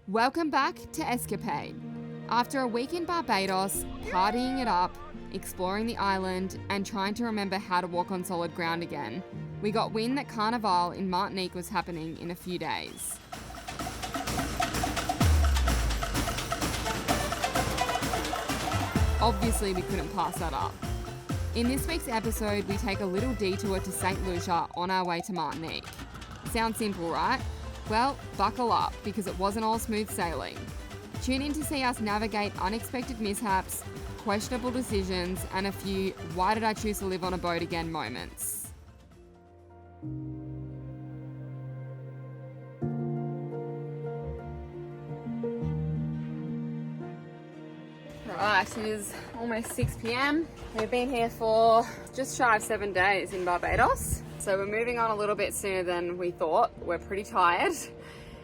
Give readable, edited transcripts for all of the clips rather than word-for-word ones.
Welcome back to Escapade. After a week in Barbados, partying it up, exploring the island, and trying to remember how to walk on solid ground again, we got wind that CARNIVAL in Martinique was happening in a few days. Obviously, we couldn't pass that up. In this week's episode, we take a little detour to St. Lucia on our way to Martinique. Sounds simple, right? Well, buckle up, because it wasn't all smooth sailing. Tune in to see us navigate unexpected mishaps, questionable decisions, and a few "why did I choose to live on a boat again" moments. Right, it is almost 6 p.m. We've been here for just shy of 7 days in Barbados. So we're moving on a little bit sooner than we thought. We're pretty tired.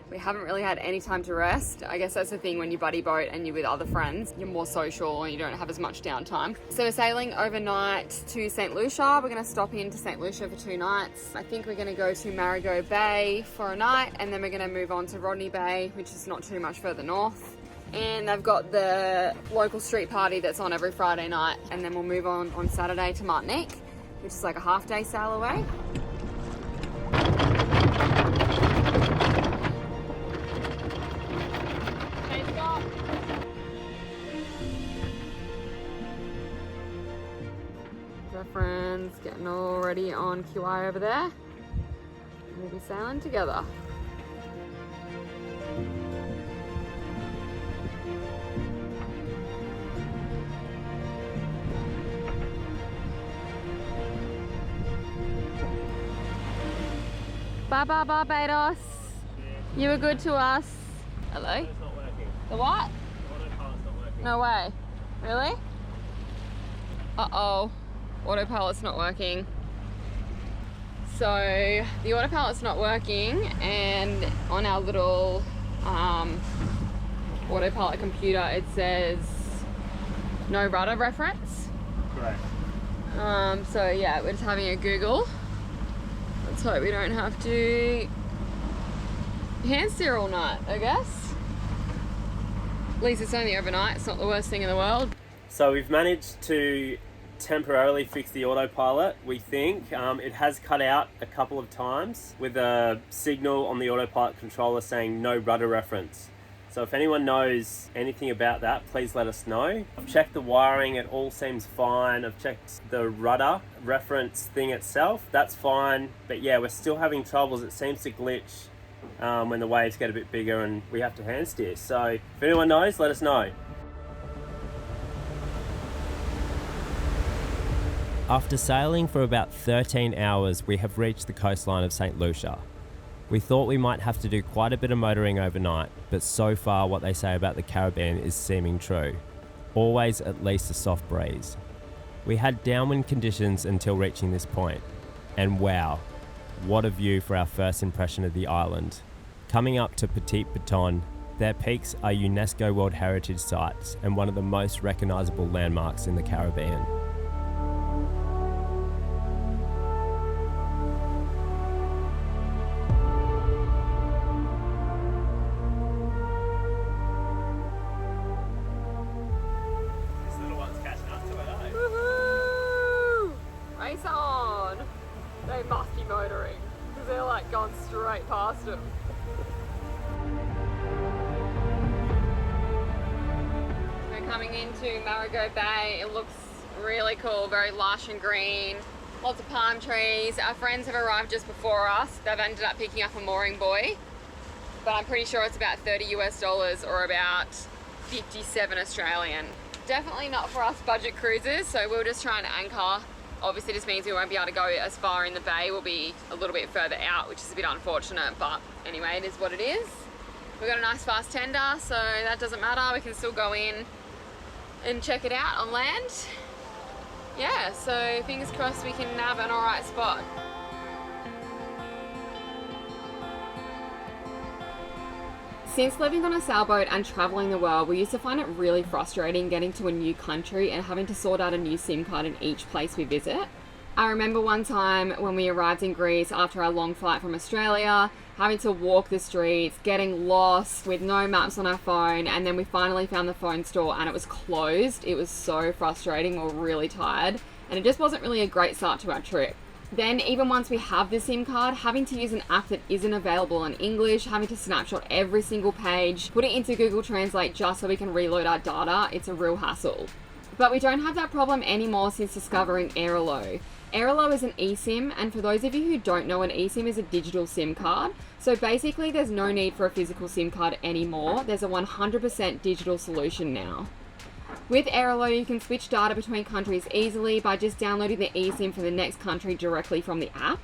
We haven't really had any time to rest. I guess that's the thing when you buddy boat and you're with other friends. You're more social and you don't have as much downtime. So we're sailing overnight to St. Lucia. We're going to stop into St. Lucia for 2 nights. I think we're going to go to Marigot Bay for a night, and then we're going to move on to Rodney Bay, which is not too much further north. And they've got the local street party that's on every Friday night, and then we'll move on Saturday to Martinique, which is like a half-day sail away. Our friends getting all ready on QI over there. We'll be sailing together. Bye bye Barbados. You were good to us. Hello? It's not working. The what? Autopilot's not working. No way. Really? Uh-oh. Autopilot's not working. So the autopilot's not working, and on our little autopilot computer it says no rudder reference. Correct. So yeah, we're just having a Google. Let's hope we don't have to hand steer all night, I guess. At least it's only overnight. It's not the worst thing in the world. So we've managed to temporarily fix the autopilot, we think. It has cut out a couple of times with a signal on the autopilot controller saying no rudder reference. So if anyone knows anything about that, please let us know. I've checked the wiring, it all seems fine. I've checked the rudder reference thing itself, that's fine. But yeah, we're still having troubles. It seems to glitch when the waves get a bit bigger and we have to hand steer. So if anyone knows, let us know. After sailing for about 13 hours, we have reached the coastline of St. Lucia. We thought we might have to do quite a bit of motoring overnight, but so far what they say about the Caribbean is seeming true. Always at least a soft breeze. We had downwind conditions until reaching this point. And wow, what a view for our first impression of the island. Coming up to Patron, their peaks are UNESCO World Heritage Sites and one of the most recognisable landmarks in the Caribbean. Race on! They must be motoring, because they're like going straight past them. We're coming into Marigot Bay. It looks really cool, very lush and green. Lots of palm trees. Our friends have arrived just before us. They've ended up picking up a mooring buoy, but I'm pretty sure it's about $30 US or about 57 Australian. Definitely not for us budget cruisers, so we're just trying to anchor. Obviously this means we won't be able to go as far in the bay. We'll be a little bit further out, which is a bit unfortunate, but anyway, it is what it is. We've got a nice fast tender, so that doesn't matter. We can still go in and check it out on land. Yeah, so fingers crossed we can nab an alright spot. Since living on a sailboat and travelling the world, we used to find it really frustrating getting to a new country and having to sort out a new SIM card in each place we visit. I remember one time when we arrived in Greece after our long flight from Australia, having to walk the streets, getting lost with no maps on our phone, and then we finally found the phone store and it was closed. It was so frustrating. We were really tired and it just wasn't really a great start to our trip. Then even once we have the SIM card, having to use an app that isn't available in English, having to snapshot every single page, put it into Google Translate just so we can reload our data, it's a real hassle. But we don't have that problem anymore since discovering Airalo. Airalo is an eSIM, and for those of you who don't know, an eSIM is a digital SIM card. So basically there's no need for a physical SIM card anymore. There's a 100% digital solution now. With Airalo, you can switch data between countries easily by just downloading the eSIM for the next country directly from the app.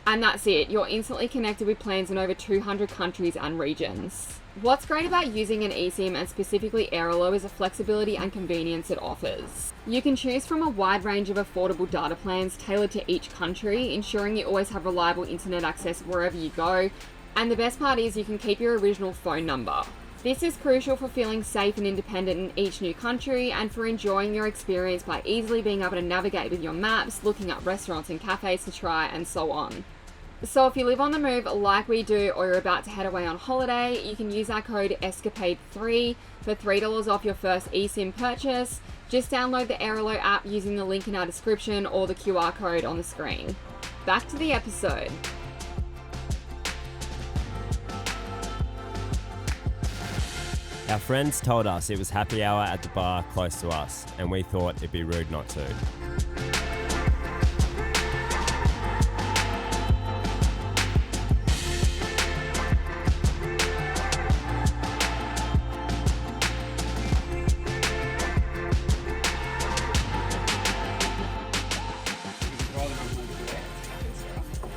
And that's it. You're instantly connected with plans in over 200 countries and regions. What's great about using an eSIM and specifically Airalo is the flexibility and convenience it offers. You can choose from a wide range of affordable data plans tailored to each country, ensuring you always have reliable internet access wherever you go. And the best part is you can keep your original phone number. This is crucial for feeling safe and independent in each new country and for enjoying your experience by easily being able to navigate with your maps, looking up restaurants and cafes to try, and so on. So if you live on the move like we do, or you're about to head away on holiday, you can use our code ESCAPADE3 for $3 off your first eSIM purchase. Just download the Airalo app using the link in our description or the QR code on the screen. Back to the episode. Our friends told us it was happy hour at the bar close to us, and we thought it'd be rude not to.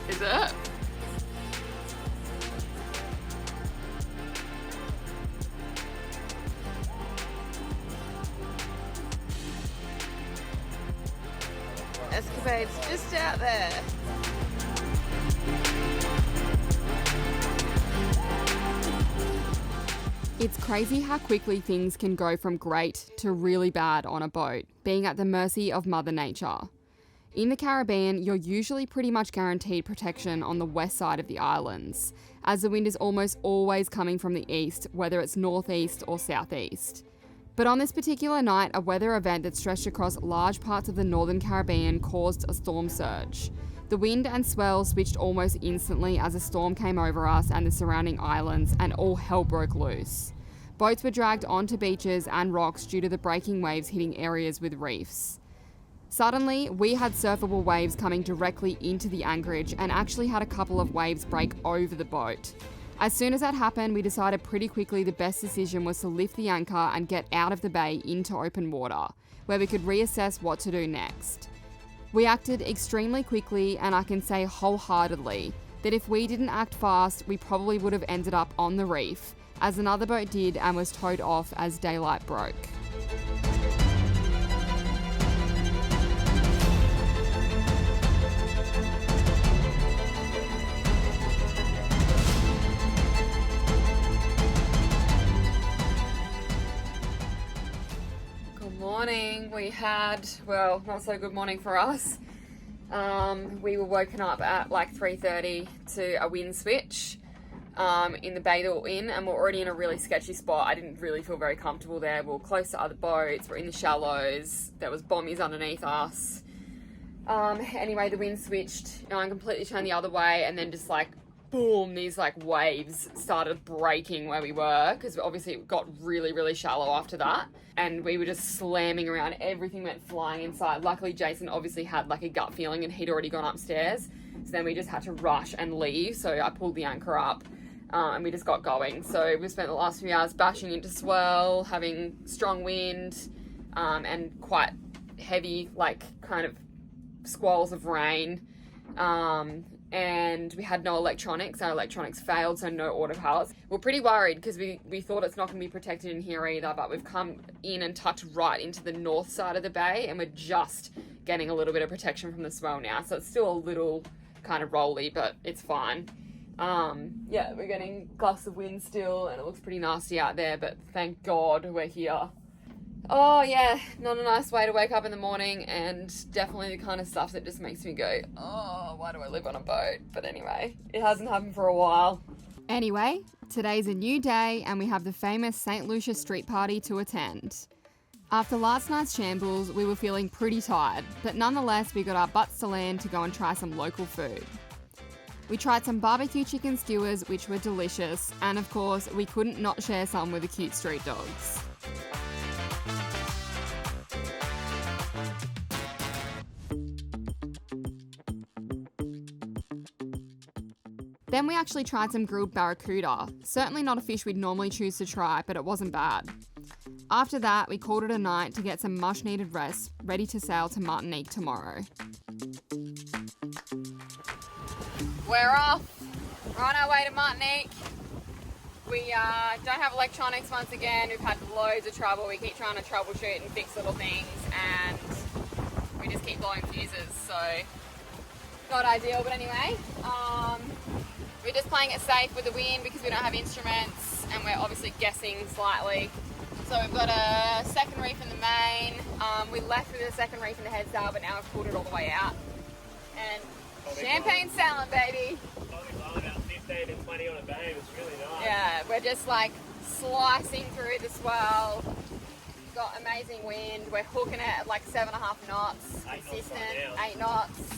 Is it? Escapade's just out there. It's crazy how quickly things can go from great to really bad on a boat, being at the mercy of Mother Nature. In the Caribbean, you're usually pretty much guaranteed protection on the west side of the islands, as the wind is almost always coming from the east, whether it's northeast or southeast. But on this particular night, a weather event that stretched across large parts of the northern Caribbean caused a storm surge. The wind and swell switched almost instantly as a storm came over us and the surrounding islands, and all hell broke loose. Boats were dragged onto beaches and rocks due to the breaking waves hitting areas with reefs. Suddenly, we had surfable waves coming directly into the anchorage and actually had a couple of waves break over the boat. As soon as that happened, we decided pretty quickly the best decision was to lift the anchor and get out of the bay into open water, where we could reassess what to do next. We acted extremely quickly, and I can say wholeheartedly that if we didn't act fast, we probably would have ended up on the reef, as another boat did and was towed off as daylight broke. Morning. We had, well, not so good morning for us. We were woken up at like 3:30 to a wind switch in the bay that we're in, and we're already in a really sketchy spot. I didn't really feel very comfortable there. We were close to other boats, we're in the shallows, there was bombies underneath us. Anyway, the wind switched and completely turned the other way, and then just like boom, these like waves started breaking where we were, because obviously it got really, really shallow after that, and we were just slamming around. Everything went flying inside. Luckily Jason obviously had like a gut feeling and he'd already gone upstairs, so then we just had to rush and leave. So I pulled the anchor up and we just got going. So we spent the last few hours bashing into swell, having strong wind and quite heavy like kind of squalls of rain. And we had no electronics. Our electronics failed, so no autopilots. We're pretty worried because we thought it's not going to be protected in here either, but we've come in and tucked right into the north side of the bay, and we're just getting a little bit of protection from the swell now. So it's still a little kind of rolly, but it's fine. Yeah, we're getting gusts of wind still, and it looks pretty nasty out there, but thank God we're here. Oh yeah, not a nice way to wake up in the morning, and definitely the kind of stuff that just makes me go, oh, why do I live on a boat? But anyway, it hasn't happened for a while. Anyway, today's a new day and we have the famous St. Lucia street party to attend. After last night's shambles, we were feeling pretty tired, but nonetheless we got our butts to land to go and try some local food. We tried some barbecue chicken skewers, which were delicious, and of course, we couldn't not share some with the cute street dogs. Then we actually tried some grilled barracuda. Certainly not a fish we'd normally choose to try, but it wasn't bad. After that, we called it a night to get some much needed rest, ready to sail to Martinique tomorrow. We're off. We're on our way to Martinique. We don't have electronics once again. We've had loads of trouble. We keep trying to troubleshoot and fix little things, and we just keep blowing fuses, so not ideal. But anyway, we're just playing it safe with the wind because we don't have instruments, and we're obviously guessing slightly. So we've got a second reef in the main. We left with a second reef in the head sail, but now we've pulled it all the way out. And champagne sailing, baby. Probably blowing about 15 and 20 on a beam. It's really nice. Yeah, we're just like slicing through the swell. Got amazing wind. We're hooking it at like 7.5 knots. 8 knots Consistent, right now. 8 knots.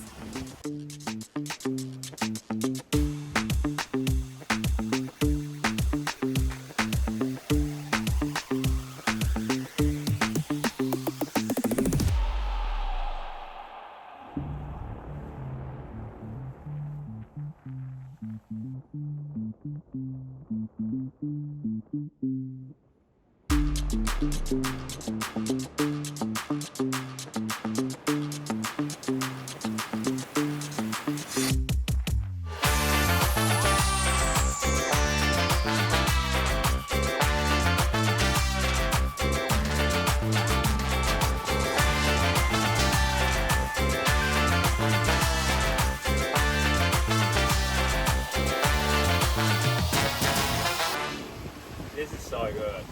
This is so good.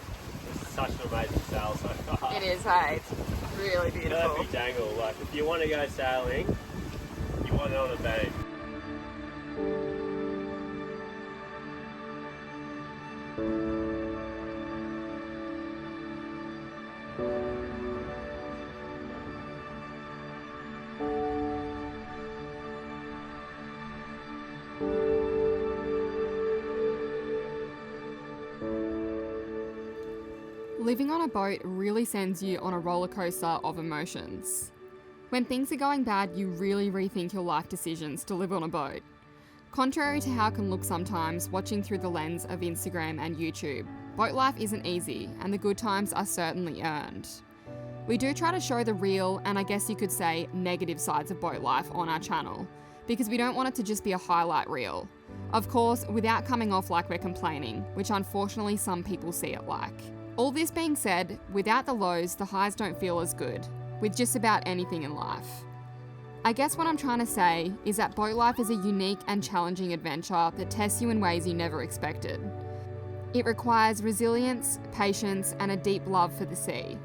This is such an amazing sail so far. It is, hey. It's really beautiful. Perfect angle. Like, if you want to go sailing, you want it on a beam. Living on a boat really sends you on a roller coaster of emotions. When things are going bad, you really rethink your life decisions to live on a boat. Contrary to how it can look sometimes, watching through the lens of Instagram and YouTube, boat life isn't easy, and the good times are certainly earned. We do try to show the real, and I guess you could say negative sides of boat life on our channel, because we don't want it to just be a highlight reel. Of course, without coming off like we're complaining, which unfortunately some people see it like. All this being said, without the lows, the highs don't feel as good, with just about anything in life. I guess what I'm trying to say is that boat life is a unique and challenging adventure that tests you in ways you never expected. It requires resilience, patience, and a deep love for the sea.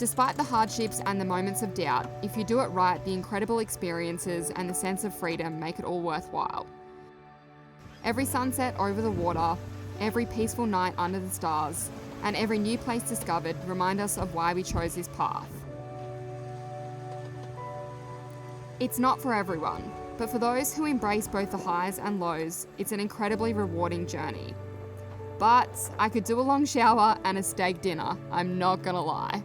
Despite the hardships and the moments of doubt, if you do it right, the incredible experiences and the sense of freedom make it all worthwhile. Every sunset over the water, every peaceful night under the stars, and every new place discovered remind us of why we chose this path. It's not for everyone, but for those who embrace both the highs and lows, it's an incredibly rewarding journey. But I could do a long shower and a steak dinner, I'm not gonna lie.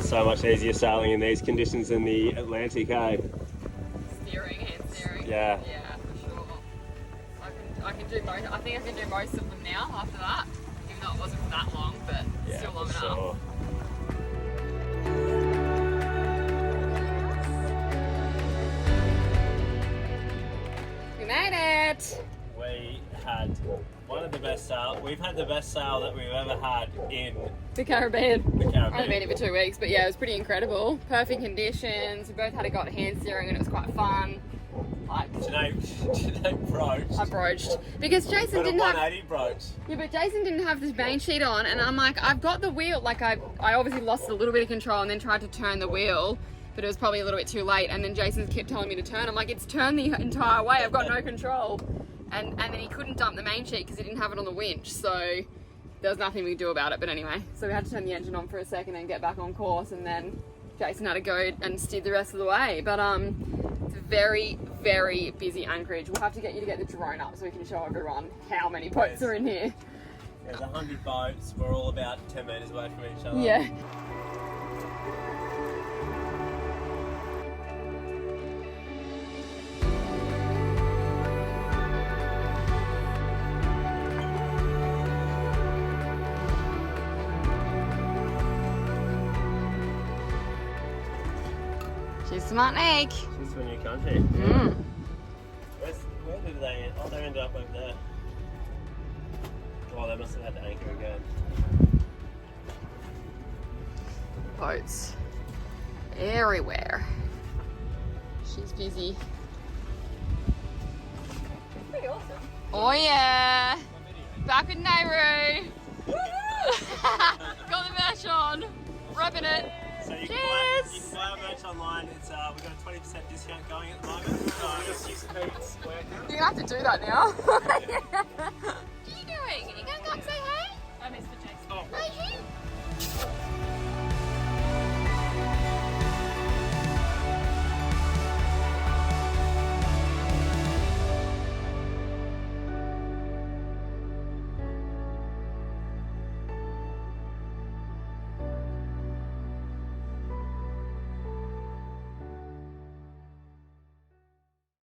So much easier sailing in these conditions than the Atlantic, eh? Steering, hand steering. Yeah. Yeah, for sure. I can do most. I think I can do most of them now after that, even though it wasn't that long, but still long enough. Sure. We made it. We had one of the best sail. We've had the best sail that we've ever had in The Caribbean. the Caribbean. I've been here for 2 weeks, but yeah, it was pretty incredible. Perfect conditions. We both had a got hand steering and it was quite fun. Like, Janae broached. I broached because Jason Got a didn't have. 180 broach. Yeah, but Jason didn't have this main sheet on, and I'm like, I've got the wheel. Like I obviously lost a little bit of control and then tried to turn the wheel, but it was probably a little bit too late. And then Jason kept telling me to turn. I'm like, it's turned the entire way. I've got no control. And then he couldn't dump the main sheet because he didn't have it on the winch. So there was nothing we could do about it. But anyway, so we had to turn the engine on for a second and get back on course, and then Jason had to go and steer the rest of the way. But it's a very, very busy anchorage. We'll have to get you to get the drone up so we can show everyone how many boats are in here. There's 100 boats. We're all about 10 metres away from each other. Yeah. She's to Martinique. She's from your country. Mm. Where did they end? Oh, they ended up over there. Oh, they must have had to anchor again. Boats everywhere. She's busy. Pretty awesome. Oh yeah. Back with Nairu. Got the merch on. Rubbing it. So you Cheers! can buy our merch online. It's we've got a 20% discount going at the moment. Just use code SPORTY. You're gonna have to do that now.